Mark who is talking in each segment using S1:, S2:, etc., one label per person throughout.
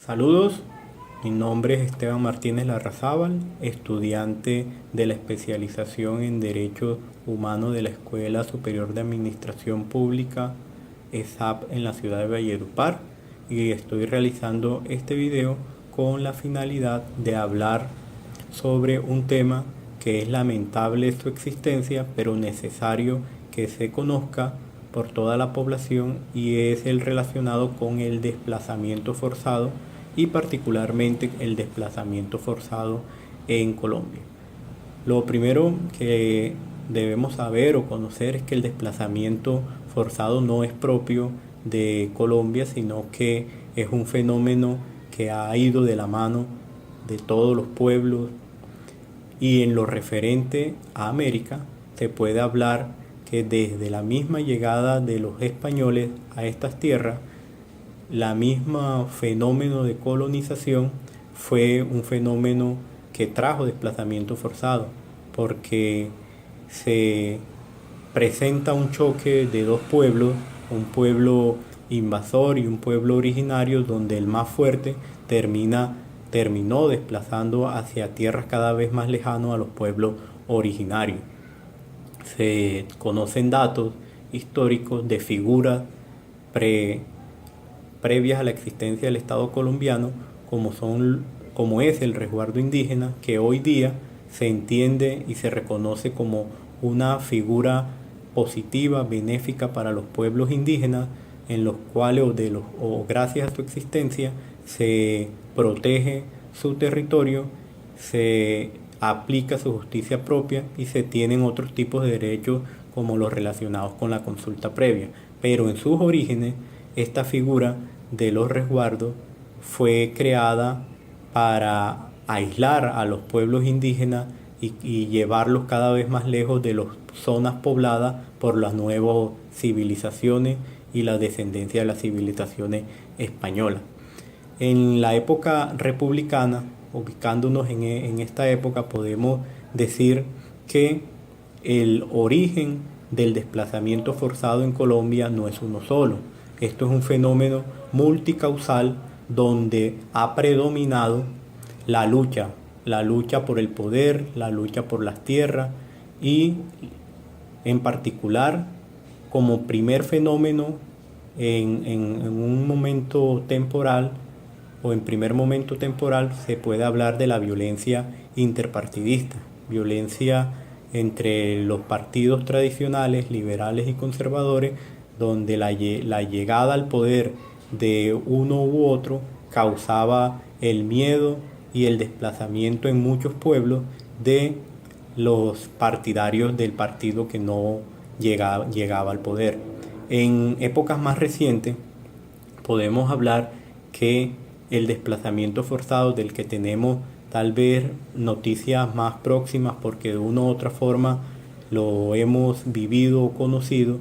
S1: Saludos, mi nombre es Esteban Martínez Larrazábal, estudiante de la especialización en Derecho Humano de la Escuela Superior de Administración Pública, ESAP, en la ciudad de Valledupar, y estoy realizando este video con la finalidad de hablar sobre un tema que es lamentable su existencia, pero necesario que se conozca por toda la población, y es el relacionado con el desplazamiento forzado y particularmente el desplazamiento forzado en Colombia. Lo primero que debemos saber o conocer es que el desplazamiento forzado no es propio de Colombia, sino que es un fenómeno que ha ido de la mano de todos los pueblos, y en lo referente a América se puede hablar que desde la misma llegada de los españoles a estas tierras, la misma fenómeno de colonización fue un fenómeno que trajo desplazamiento forzado, porque se presenta un choque de dos pueblos, un pueblo invasor y un pueblo originario, donde el más fuerte terminó desplazando hacia tierras cada vez más lejanas a los pueblos originarios. Se conocen datos históricos de figuras previas a la existencia del Estado colombiano, como es el resguardo indígena, que hoy día se entiende y se reconoce como una figura positiva, benéfica para los pueblos indígenas, en los cuales o gracias a su existencia se protege su territorio, se aplica su justicia propia y se tienen otros tipos de derechos como los relacionados con la consulta previa. Pero en sus orígenes, esta figura de los resguardos fue creada para aislar a los pueblos indígenas y llevarlos cada vez más lejos de las zonas pobladas por las nuevas civilizaciones y la descendencia de las civilizaciones españolas. En la época republicana, ubicándonos en esta época, podemos decir que el origen del desplazamiento forzado en Colombia no es uno solo. Esto es un fenómeno multicausal donde ha predominado la lucha por el poder, la lucha por las tierras, y en particular como primer fenómeno en un momento temporal, o en primer momento temporal, se puede hablar de la violencia interpartidista, violencia entre los partidos tradicionales, liberales y conservadores, donde la llegada al poder de uno u otro causaba el miedo y el desplazamiento en muchos pueblos de los partidarios del partido que no llegaba al poder. En épocas más recientes podemos hablar que el desplazamiento forzado, del que tenemos tal vez noticias más próximas porque de una u otra forma lo hemos vivido o conocido,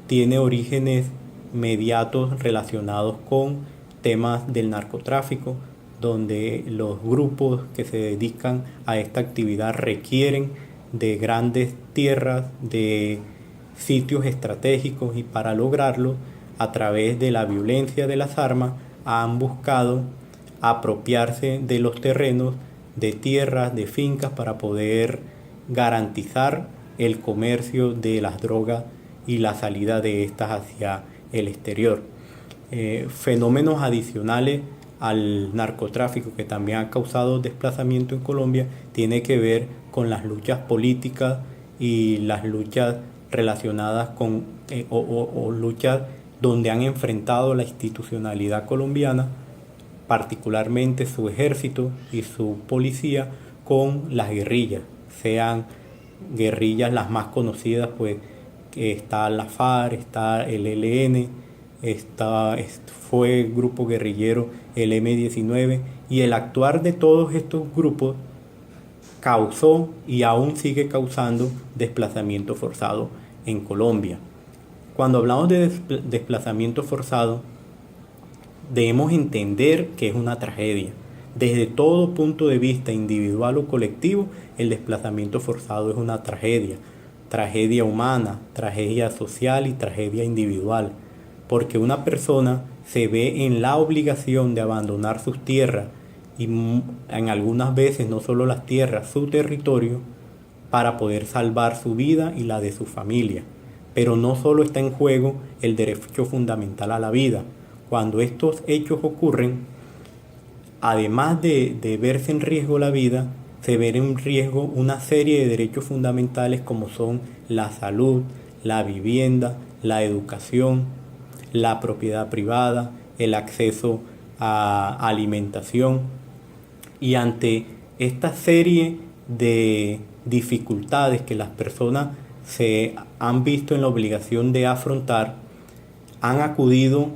S1: tiene orígenes mediatos relacionados con temas del narcotráfico, donde los grupos que se dedican a esta actividad requieren de grandes tierras, de sitios estratégicos, y para lograrlo, a través de la violencia de las armas, han buscado apropiarse de los terrenos, de tierras, de fincas, para poder garantizar el comercio de las drogas y la salida de estas hacia el exterior. Fenómenos adicionales al narcotráfico que también ha causado desplazamiento en Colombia tiene que ver con las luchas políticas y las luchas relacionadas con luchas donde han enfrentado la institucionalidad colombiana, particularmente su ejército y su policía, con las guerrillas, sean guerrillas las más conocidas, pues está la FARC, está el ELN, fue el grupo guerrillero el M-19, y el actuar de todos estos grupos causó y aún sigue causando desplazamiento forzado en Colombia. Cuando hablamos de desplazamiento forzado, debemos entender que es una tragedia. Desde todo punto de vista, individual o colectivo, el desplazamiento forzado es una tragedia. Tragedia humana, tragedia social y tragedia individual. Porque una persona se ve en la obligación de abandonar sus tierras y en algunas veces no solo las tierras, su territorio, para poder salvar su vida y la de su familia. Pero no solo está en juego el derecho fundamental a la vida. Cuando estos hechos ocurren, además de verse en riesgo la vida, se ve en riesgo una serie de derechos fundamentales como son la salud, la vivienda, la educación, la propiedad privada, el acceso a alimentación. Y ante esta serie de dificultades que las personas se han visto en la obligación de afrontar, han acudido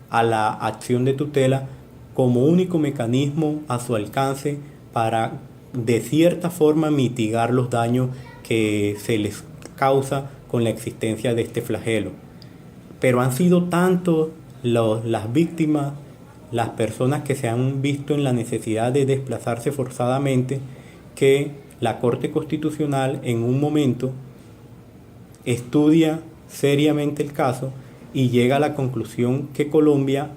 S1: a la acción de tutela como único mecanismo a su alcance para de cierta forma mitigar los daños que se les causa con la existencia de este flagelo. Pero han sido tantos las víctimas, las personas que se han visto en la necesidad de desplazarse forzadamente, que la Corte Constitucional en un momento estudia seriamente el caso y llega a la conclusión que Colombia,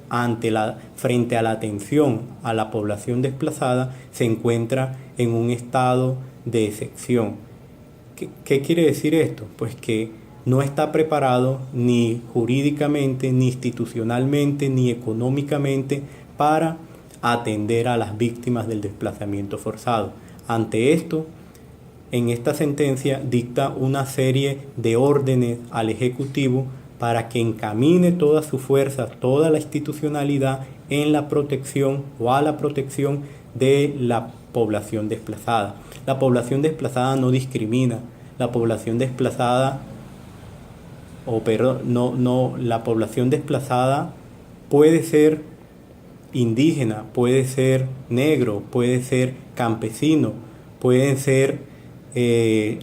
S1: frente a la atención a la población desplazada, se encuentra en un estado de excepción. ¿Qué quiere decir esto? Pues que no está preparado ni jurídicamente, ni institucionalmente, ni económicamente para atender a las víctimas del desplazamiento forzado. Ante esto, en esta sentencia dicta una serie de órdenes al Ejecutivo para que encamine todas sus fuerzas, toda la institucionalidad en la protección o a la protección de la población desplazada. La población desplazada no discrimina, la población desplazada, la población desplazada puede ser indígena, puede ser negro, puede ser campesino, pueden ser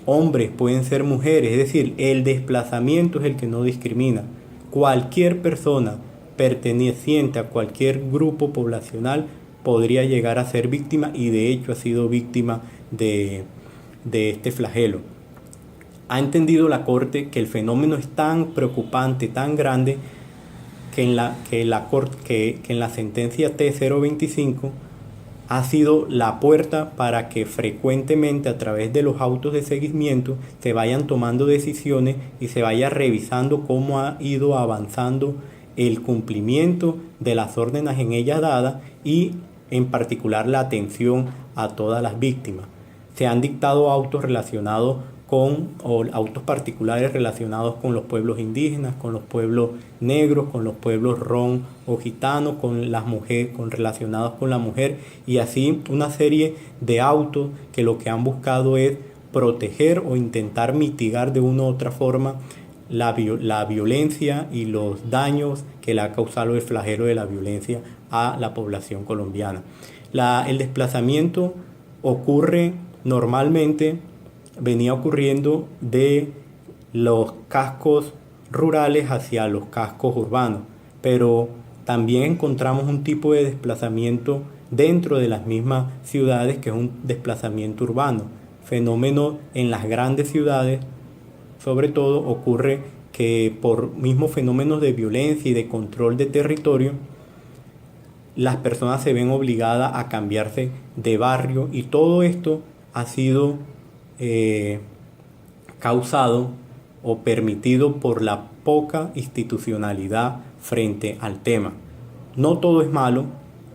S1: hombres, pueden ser mujeres, es decir, el desplazamiento es el que no discrimina. Cualquier persona perteneciente a cualquier grupo poblacional podría llegar a ser víctima y de hecho ha sido víctima de este flagelo. Ha entendido la Corte que el fenómeno es tan preocupante, tan grande, que en la sentencia T025 ha sido la puerta para que frecuentemente a través de los autos de seguimiento se vayan tomando decisiones y se vaya revisando cómo ha ido avanzando el cumplimiento de las órdenes en ella dadas y en particular la atención a todas las víctimas. Se han dictado autos autos particulares relacionados con los pueblos indígenas, con los pueblos negros, con los pueblos ron o gitanos, con las mujeres, relacionados con la mujer, y así una serie de autos que lo que han buscado es proteger o intentar mitigar de una u otra forma la violencia y los daños que le ha causado el flagelo de la violencia a la población colombiana. El desplazamiento ocurre normalmente, venía ocurriendo de los cascos rurales hacia los cascos urbanos, pero también encontramos un tipo de desplazamiento dentro de las mismas ciudades que es un desplazamiento urbano. Fenómeno en las grandes ciudades, sobre todo, ocurre que por mismos fenómenos de violencia y de control de territorio, las personas se ven obligadas a cambiarse de barrio y todo esto ha sido causado o permitido por la poca institucionalidad frente al tema. No todo es malo,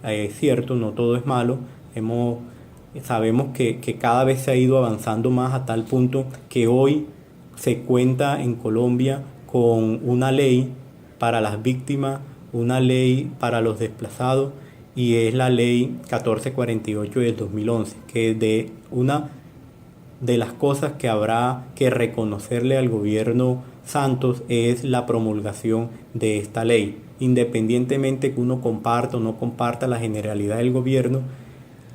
S1: es cierto, no todo es malo. Sabemos que cada vez se ha ido avanzando más a tal punto que hoy se cuenta en Colombia con una ley para las víctimas, una ley para los desplazados, y es la ley 1448 del 2011, que una de las cosas que habrá que reconocerle al gobierno Santos es la promulgación de esta ley. Independientemente que uno comparta o no comparta la generalidad del gobierno,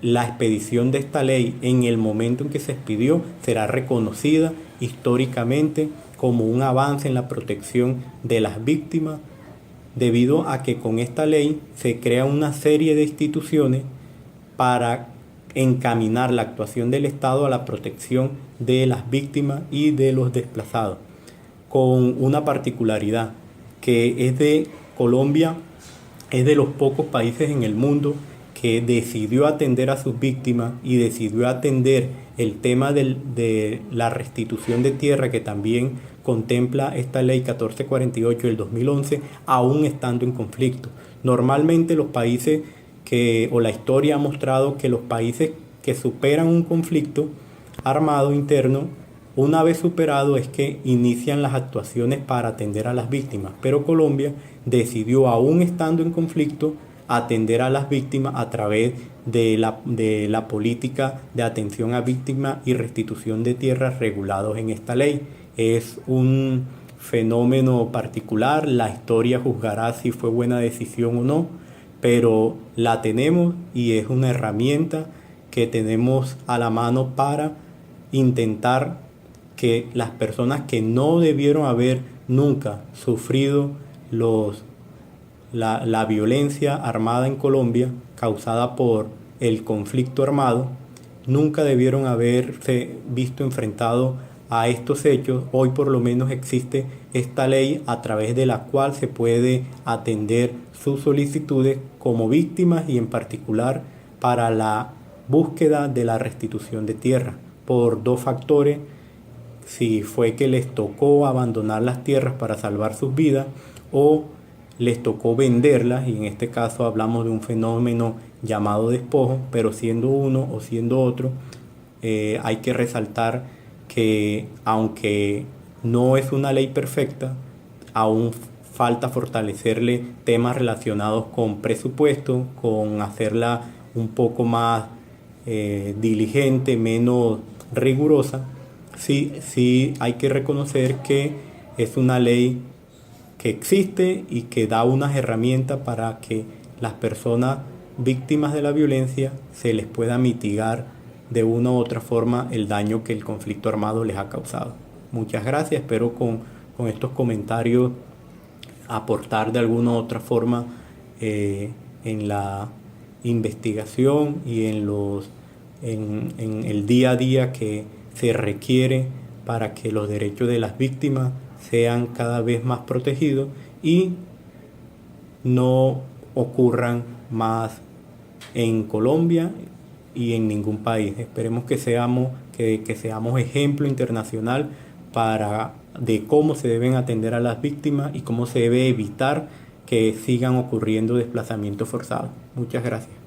S1: la expedición de esta ley en el momento en que se expidió será reconocida históricamente como un avance en la protección de las víctimas, debido a que con esta ley se crea una serie de instituciones para encaminar la actuación del Estado a la protección de las víctimas y de los desplazados, con una particularidad que es de Colombia es de los pocos países en el mundo que decidió atender a sus víctimas y decidió atender el tema de la restitución de tierra que también contempla esta ley 1448 del 2011, aún estando en conflicto. Normalmente los países o la historia ha mostrado que los países que superan un conflicto armado interno, una vez superado, es que inician las actuaciones para atender a las víctimas. Pero Colombia decidió, aún estando en conflicto, atender a las víctimas a través de la política de atención a víctimas y restitución de tierras regulados en esta ley. Es un fenómeno particular, la historia juzgará si fue buena decisión o no, pero la tenemos y es una herramienta que tenemos a la mano para intentar que las personas que no debieron haber nunca sufrido la violencia armada en Colombia causada por el conflicto armado, nunca debieron haberse visto enfrentados a estos hechos. Hoy por lo menos existe esta ley a través de la cual se puede atender sus solicitudes como víctimas y en particular para la búsqueda de la restitución de tierra por dos factores: si fue que les tocó abandonar las tierras para salvar sus vidas o les tocó venderlas, y en este caso hablamos de un fenómeno llamado despojo, pero siendo uno o siendo otro, hay que resaltar que aunque no es una ley perfecta, aún falta fortalecerle temas relacionados con presupuesto, con hacerla un poco más diligente, menos rigurosa. Sí hay que reconocer que es una ley que existe y que da unas herramientas para que las personas víctimas de la violencia se les pueda mitigar de una u otra forma el daño que el conflicto armado les ha causado. Muchas gracias, espero con estos comentarios aportar de alguna u otra forma en la investigación y en el día a día que se requiere para que los derechos de las víctimas sean cada vez más protegidos y no ocurran más en Colombia y en ningún país. Esperemos que seamos ejemplo internacional de cómo se deben atender a las víctimas y cómo se debe evitar que sigan ocurriendo desplazamientos forzados. Muchas gracias.